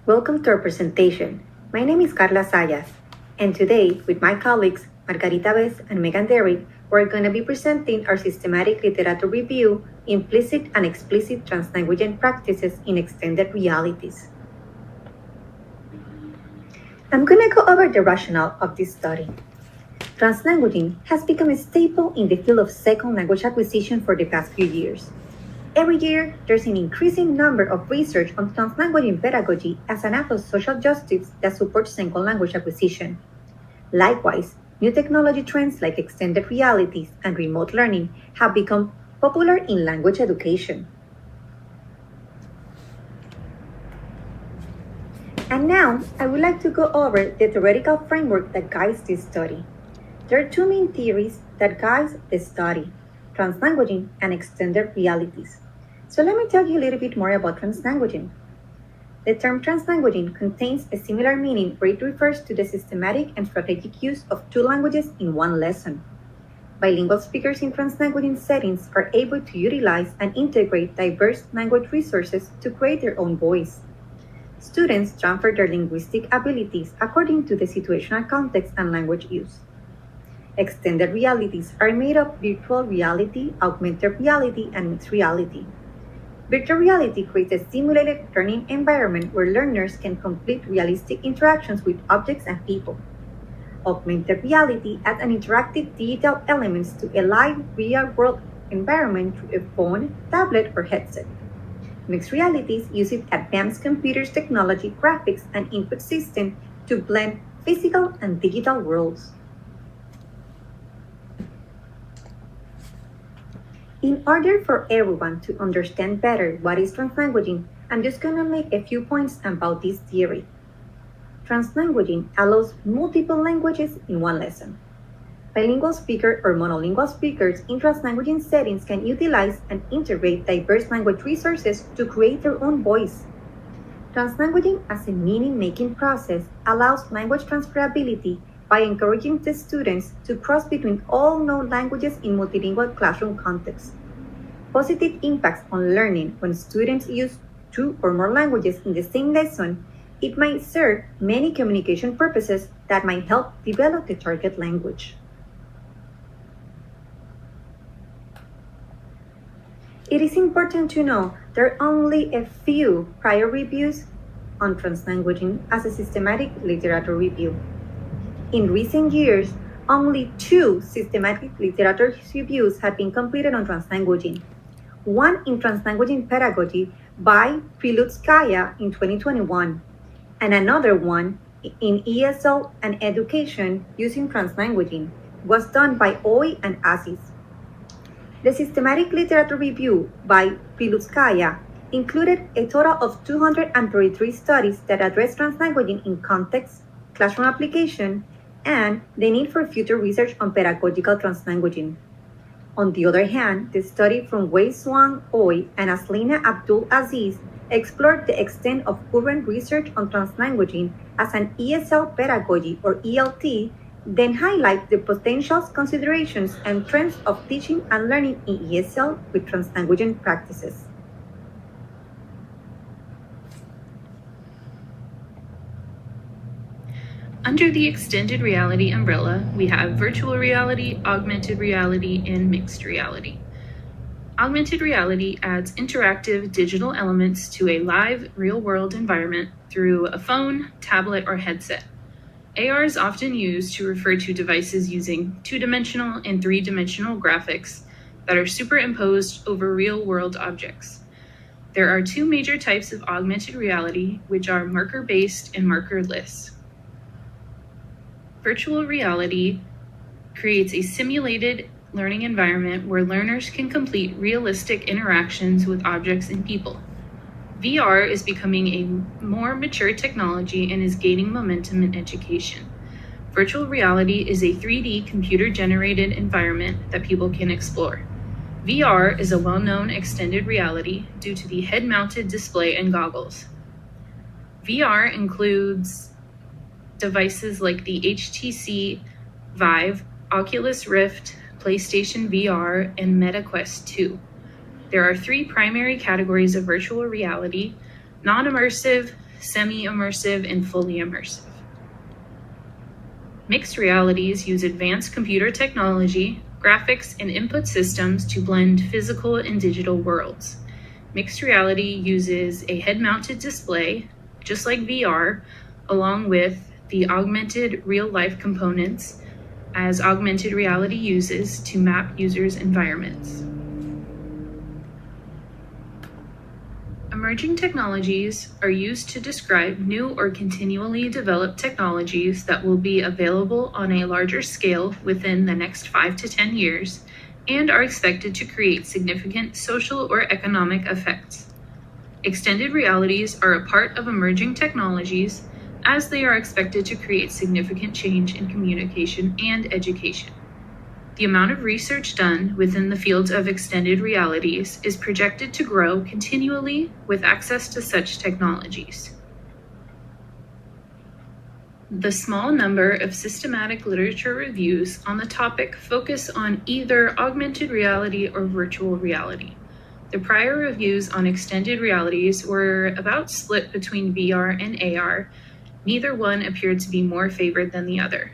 Welcome to our presentation. My name is Carla Sayas, and today, with my colleagues Margarita Bess and Megan Derrick, we're going to be presenting our systematic literature review, Implicit and Explicit Translanguaging Practices in Extended Realities. I'm going to go over the rationale of this study. Translanguaging has become a staple in the field of second language acquisition for the past few years. Every year, there's an increasing number of research on translanguaging pedagogy as an act of social justice that supports second language acquisition. Likewise, new technology trends like extended realities and remote learning have become popular in language education. And now, I would like to go over the theoretical framework that guides this study. There are two main theories that guide the study: translanguaging and extended realities. So let me tell you a little bit more about translanguaging. The term translanguaging contains a similar meaning where it refers to the systematic and strategic use of two languages in one lesson. Bilingual speakers in translanguaging settings are able to utilize and integrate diverse language resources to create their own voice. Students transfer their linguistic abilities according to the situational context and language use. Extended realities are made of virtual reality, augmented reality, and mixed reality. Virtual reality creates a simulated learning environment where learners can complete realistic interactions with objects and people. Augmented reality adds an interactive digital elements to a live real-world environment through a phone, tablet, or headset. Mixed realities uses advanced computers technology, graphics, and input system to blend physical and digital worlds. In order for everyone to understand better what is translanguaging, I'm just going to make a few points about this theory. Translanguaging allows multiple languages in one lesson. Bilingual speakers or monolingual speakers in translanguaging settings can utilize and integrate diverse language resources to create their own voice. Translanguaging as a meaning-making process allows language transferability by encouraging the students to cross between all known languages in multilingual classroom contexts. Positive impacts on learning: when students use two or more languages in the same lesson, it might serve many communication purposes that might help develop the target language. It is important to know there are only a few prior reviews on translanguaging as a systematic literature review. In recent years, only 2 systematic literature reviews have been completed on translanguaging. One in translanguaging pedagogy by Prilutskaya in 2021, and another one in ESL and education using translanguaging was done by Oy and Aziz. The systematic literature review by Prilutskaya included a total of 233 studies that address translanguaging in context, classroom application, and the need for future research on pedagogical translanguaging. On the other hand, the study from Wei Xuan Oy and Aslina Abdul Aziz explored the extent of current research on translanguaging as an ESL pedagogy or ELT, then highlight the potential considerations and trends of teaching and learning in ESL with translanguaging practices. Under the extended reality umbrella, we have virtual reality, augmented reality, and mixed reality. Augmented reality adds interactive digital elements to a live, real-world environment through a phone, tablet, or headset. AR is often used to refer to devices using two-dimensional and three-dimensional graphics that are superimposed over real-world objects. There are 2 major types of augmented reality, which are marker-based and markerless. Virtual reality creates a simulated learning environment where learners can complete realistic interactions with objects and people. VR is becoming a more mature technology and is gaining momentum in education. Virtual reality is a 3D computer-generated environment that people can explore. VR is a well-known extended reality due to the head-mounted display and goggles. VR includes devices like the HTC Vive, Oculus Rift, PlayStation VR, and Meta Quest 2. There are 3 primary categories of virtual reality: non-immersive, semi-immersive, and fully immersive. Mixed realities use advanced computer technology, graphics, and input systems to blend physical and digital worlds. Mixed reality uses a head-mounted display, just like VR, along with the augmented real-life components as augmented reality uses to map users' environments. Emerging technologies are used to describe new or continually developed technologies that will be available on a larger scale within the next 5 to 10 years and are expected to create significant social or economic effects. Extended realities are a part of emerging technologies as they are expected to create significant change in communication and education. The amount of research done within the fields of extended realities is projected to grow continually with access to such technologies. The small number of systematic literature reviews on the topic focus on either augmented reality or virtual reality. The prior reviews on extended realities were about split between VR and AR. Neither one appeared to be more favored than the other.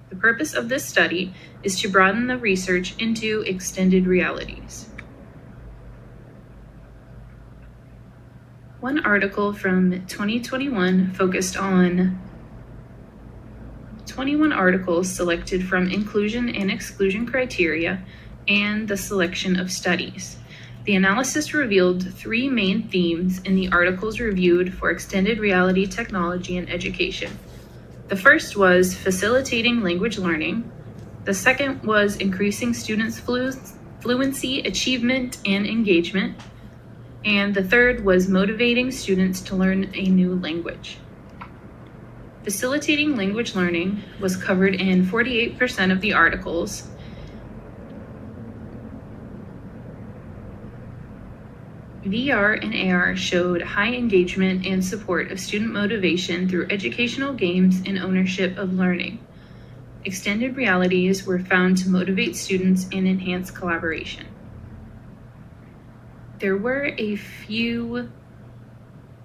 The purpose of this study is to broaden the research into extended realities. One article from 2021 focused on 21 articles selected from inclusion and exclusion criteria and the selection of studies. The analysis revealed 3 main themes in the articles reviewed for extended reality technology and education. The first was facilitating language learning. The second was increasing students' fluency, achievement, and engagement. And the third was motivating students to learn a new language. Facilitating language learning was covered in 48% of the articles. VR and AR showed high engagement and support of student motivation through educational games and ownership of learning. Extended realities were found to motivate students and enhance collaboration. There were a few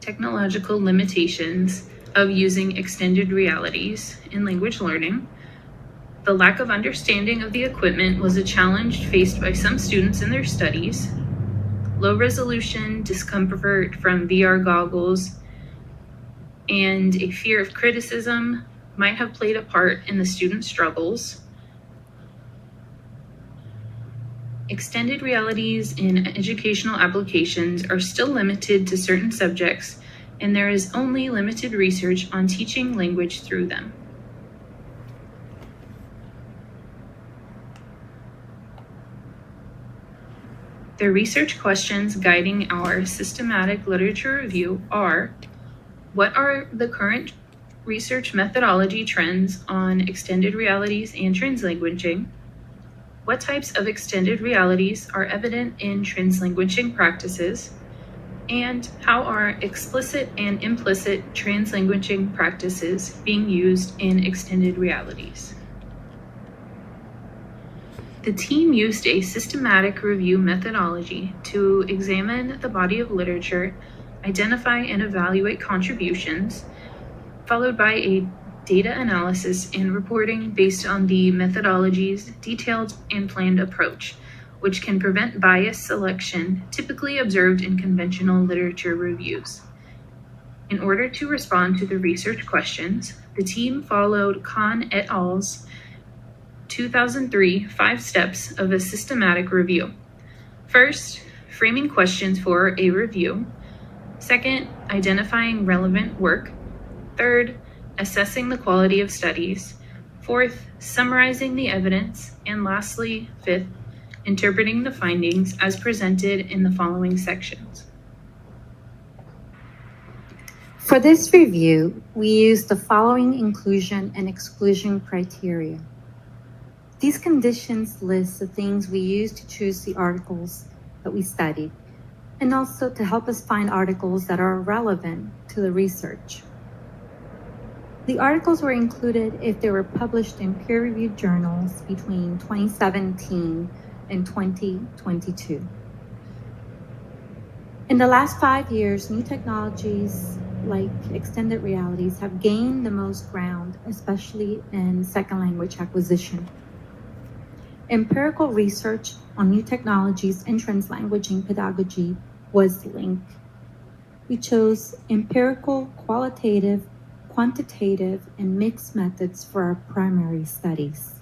technological limitations of using extended realities in language learning. The lack of understanding of the equipment was a challenge faced by some students in their studies. Low resolution discomfort from VR goggles and a fear of criticism might have played a part in the student struggles. Extended realities in educational applications are still limited to certain subjects, and there is only limited research on teaching language through them. The research questions guiding our systematic literature review are: what are the current research methodology trends on extended realities and translanguaging? What types of extended realities are evident in translanguaging practices? And how are explicit and implicit translanguaging practices being used in extended realities? The team used a systematic review methodology to examine the body of literature, identify and evaluate contributions, followed by a data analysis and reporting based on the methodology's detailed and planned approach, which can prevent biased selection typically observed in conventional literature reviews. In order to respond to the research questions, the team followed Kahn et al.'s 2003 5 steps of a systematic review. First, framing questions for a review. Second, identifying relevant work. Third, assessing the quality of studies. Fourth, summarizing the evidence. And lastly, fifth, interpreting the findings as presented in the following sections. For this review, we used the following inclusion and exclusion criteria. These conditions list the things we used to choose the articles that we studied, and also to help us find articles that are relevant to the research. The articles were included if they were published in peer-reviewed journals between 2017 and 2022. In the last 5 years, new technologies like extended realities, have gained the most ground, especially in second language acquisition. Empirical research on new technologies in translanguaging pedagogy was linked. We chose empirical, qualitative, quantitative, and mixed methods for our primary studies.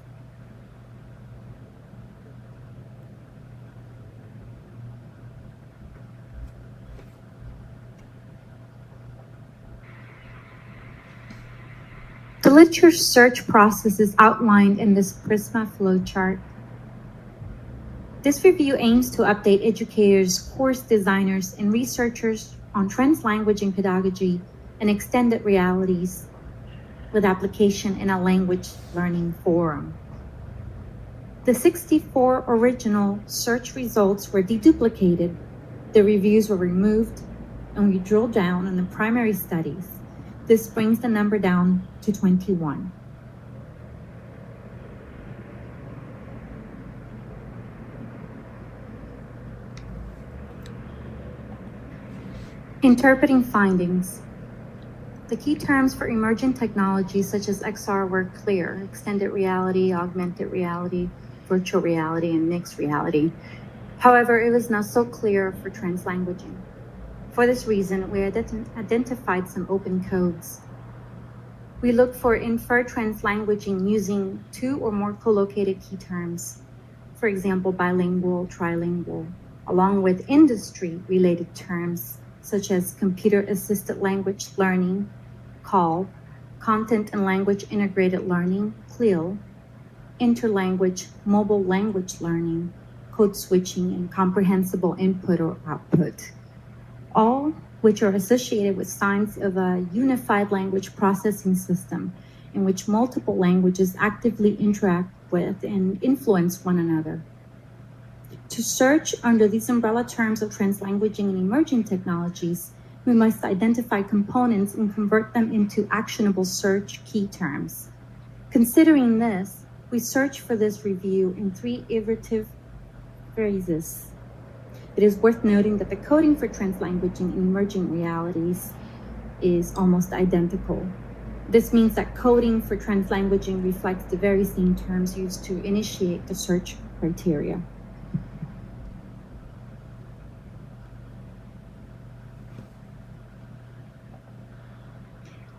The literature search process is outlined in this Prisma flowchart. This review aims to update educators, course designers, and researchers on translanguaging pedagogy and extended realities with application in a language learning forum. The 64 original search results were deduplicated, the reviews were removed, and we drilled down on the primary studies. This brings the number down to 21. Interpreting findings. The key terms for emerging technologies such as XR were clear: extended reality, augmented reality, virtual reality, and mixed reality. However, it was not so clear for translanguaging. For this reason, we identified some open codes. We looked for inferred translanguaging using 2 or more co-located key terms, for example, bilingual, trilingual, along with industry-related terms such as computer-assisted language learning, CALL, content and language integrated learning, CLIL, interlanguage mobile language learning, code switching, and comprehensible input or output, all which are associated with signs of a unified language processing system in which multiple languages actively interact with and influence one another. To search under these umbrella terms of translanguaging and emerging technologies, we must identify components and convert them into actionable search key terms. Considering this, we search for this review in 3 iterative phrases. It is worth noting that the coding for translanguaging and emerging realities is almost identical. This means that coding for translanguaging reflects the very same terms used to initiate the search criteria.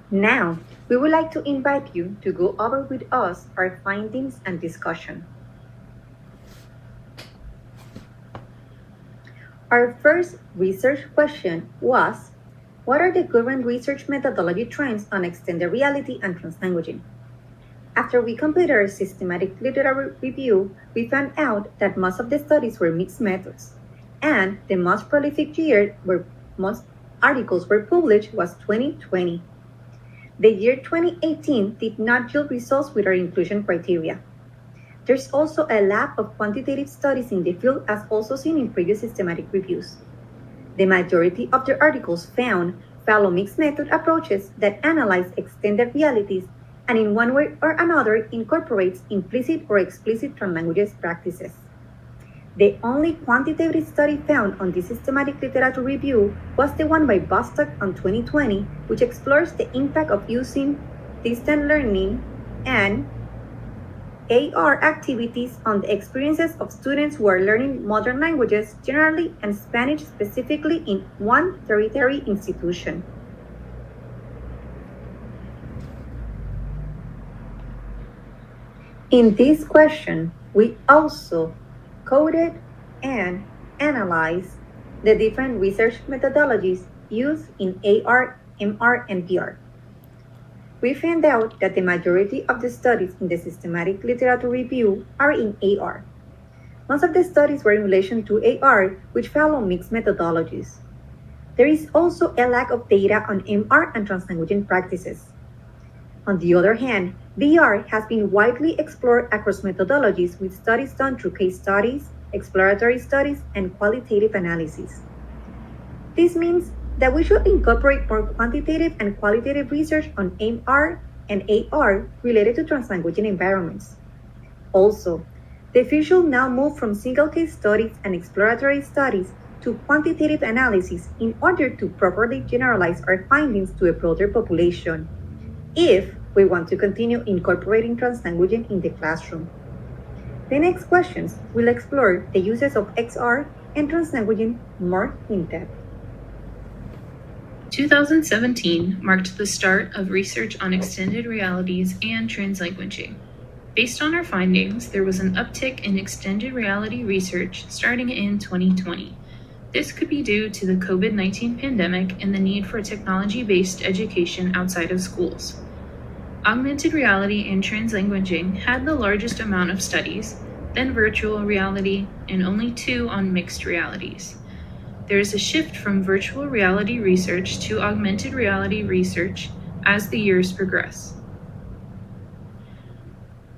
Now, we would like to invite you to go over with us our findings and discussion. Our first research question was, what are the current research methodology trends on extended reality and translanguaging? After we completed our systematic literature review, we found out that most of the studies were mixed methods, and the most prolific year where most articles were published was 2020. The year 2018 did not yield results with our inclusion criteria. There's also a lack of quantitative studies in the field, as also seen in previous systematic reviews. The majority of the articles found follow mixed method approaches that analyze extended realities and in one way or another incorporates implicit or explicit translanguage practices. The only quantitative study found on this systematic literature review was the one by Bostock on 2020, which explores the impact of using distant learning and AR activities on the experiences of students who are learning modern languages generally and Spanish specifically in one tertiary institution. In this question, we also coded and analyzed the different research methodologies used in AR, MR, and VR. We found out that the majority of the studies in the systematic literature review are in AR. Most of the studies were in relation to AR, which follow mixed methodologies. There is also a lack of data on MR and translanguaging practices. On the other hand, VR has been widely explored across methodologies with studies done through case studies, exploratory studies, and qualitative analysis. This means that we should incorporate more quantitative and qualitative research on MR and AR related to translanguaging environments. Also, the field should now move from single case studies and exploratory studies to to quantitative analysis in order to properly generalize our findings to a broader population, if we want to continue incorporating translanguaging in the classroom. The next questions will explore the uses of XR and translanguaging more in depth. 2017 marked the start of research on extended realities and translanguaging. Based on our findings, there was an uptick in extended reality research starting in 2020. This could be due to the COVID-19 pandemic and the need for technology-based education outside of schools. Augmented reality and translanguaging had the largest amount of studies, then virtual reality, and only 2 on mixed realities. There is a shift from virtual reality research to augmented reality research as the years progress.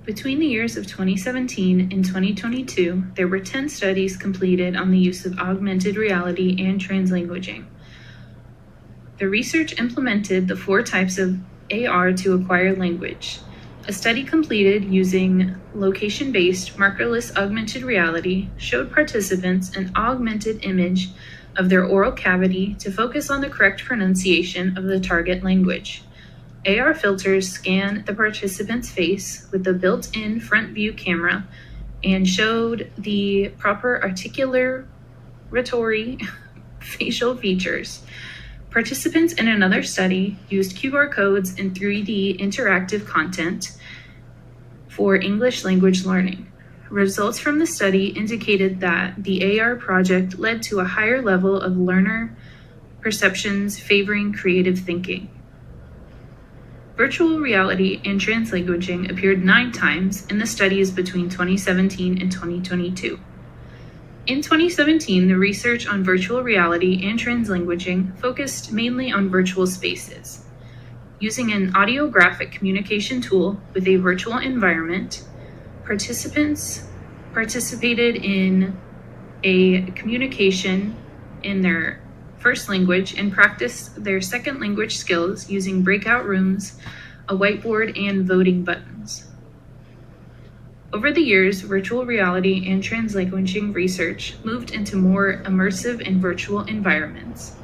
Between the years of 2017 and 2022, there were 10 studies completed on the use of augmented reality and translanguaging. The research implemented the 4 types of AR to acquire language. A study completed using location-based markerless augmented reality showed participants an augmented image of their oral cavity to focus on the correct pronunciation of the target language. AR filters scan the participant's face with the built-in front view camera and showed the proper articulatory facial features. Participants in another study used QR codes and 3D interactive content for English language learning. Results from the study indicated that the AR project led to a higher level of learner perceptions favoring creative thinking. Virtual reality and translanguaging appeared 9 times in the studies between 2017 and 2022. In 2017, the research on virtual reality and translanguaging focused mainly on virtual spaces. Using an audiographic communication tool with a virtual environment, participants participated in a communication in their first language and practiced their second language skills using breakout rooms, a whiteboard, and voting buttons. Over the years, virtual reality and translanguaging research moved into more immersive and virtual environments.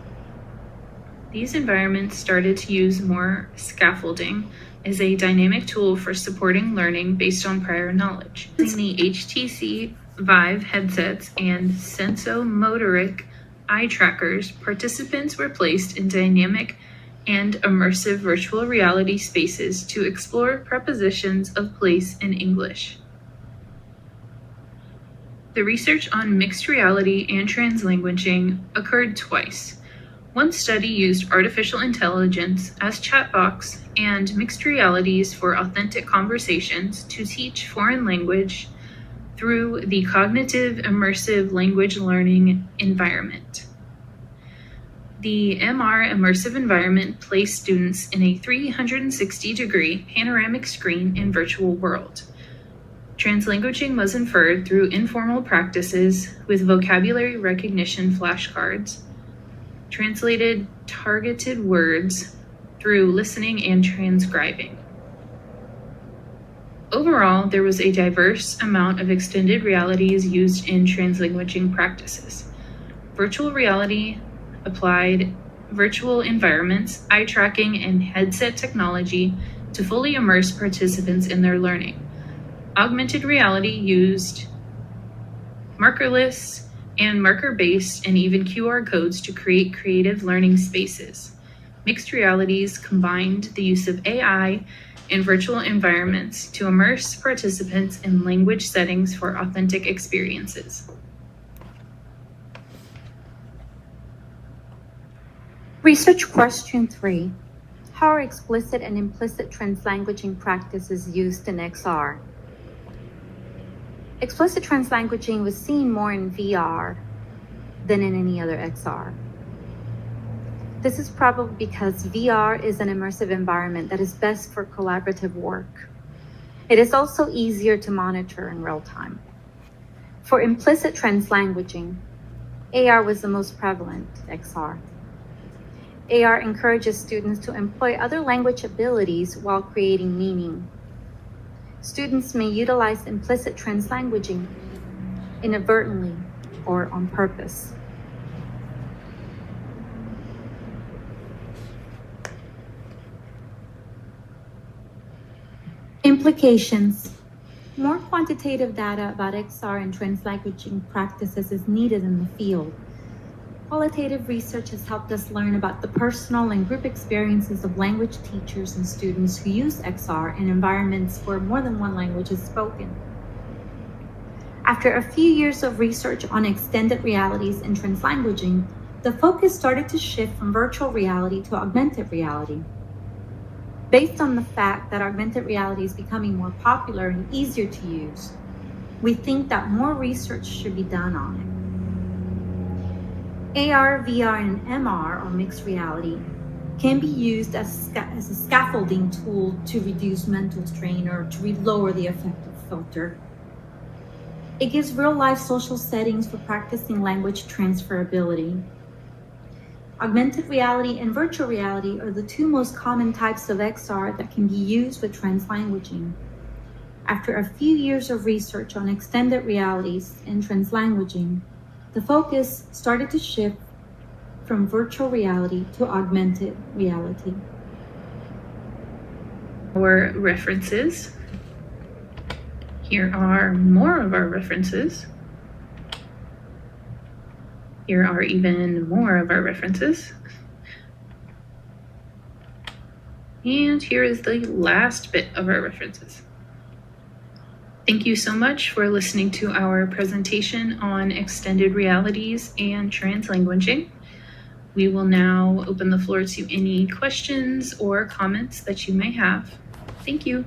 These environments started to use more scaffolding as a dynamic tool for supporting learning based on prior knowledge. Using the HTC Vive headsets and sensomotoric eye trackers, participants were placed in dynamic and immersive virtual reality spaces to explore prepositions of place in English. The research on mixed reality and translanguaging occurred twice. One study used artificial intelligence as chatbots and mixed realities for authentic conversations to teach foreign language through the cognitive immersive language learning environment. The MR immersive environment placed students in a 360-degree panoramic screen in virtual world. Translanguaging was inferred through informal practices with vocabulary recognition flashcards, translated targeted words through listening and transcribing. Overall, there was a diverse amount of extended realities used in translanguaging practices. Virtual reality applied virtual environments, eye tracking, and headset technology to fully immerse participants in their learning. Augmented reality used markerless and marker-based and even QR codes to create creative learning spaces. Mixed realities combined the use of AI and virtual environments to immerse participants in language settings for authentic experiences. Research question 3. How are explicit and implicit translanguaging practices used in XR? Explicit translanguaging was seen more in VR than in any other XR. This is probably because VR is an immersive environment that is best for collaborative work. It is also easier to monitor in real time. For implicit translanguaging, AR was the most prevalent XR. AR encourages students to employ other language abilities while creating meaning. Students may utilize implicit translanguaging inadvertently or on purpose. Implications. More quantitative data about XR and translanguaging practices is needed in the field. Qualitative research has helped us learn about the personal and group experiences of language teachers and students who use XR in environments where more than one language is spoken. After a few years of research on extended realities and translanguaging, the focus started to shift from virtual reality to augmented reality. Based on the fact that augmented reality is becoming more popular and easier to use, we think that more research should be done on it. AR, VR, and MR, or mixed reality, can be used as a scaffolding tool to reduce mental strain or to lower the affective filter. It gives real-life social settings for practicing language transferability. Augmented reality and virtual reality are the two most common types of XR that can be used with translanguaging. After a few years of research on extended realities and translanguaging, the focus started to shift from virtual reality to augmented reality. Our references. Here are more of our references. Here are even more of our references. And here is the last bit of our references. Thank you so much for listening to our presentation on extended realities and translanguaging. We will now open the floor to any questions or comments that you may have. Thank you.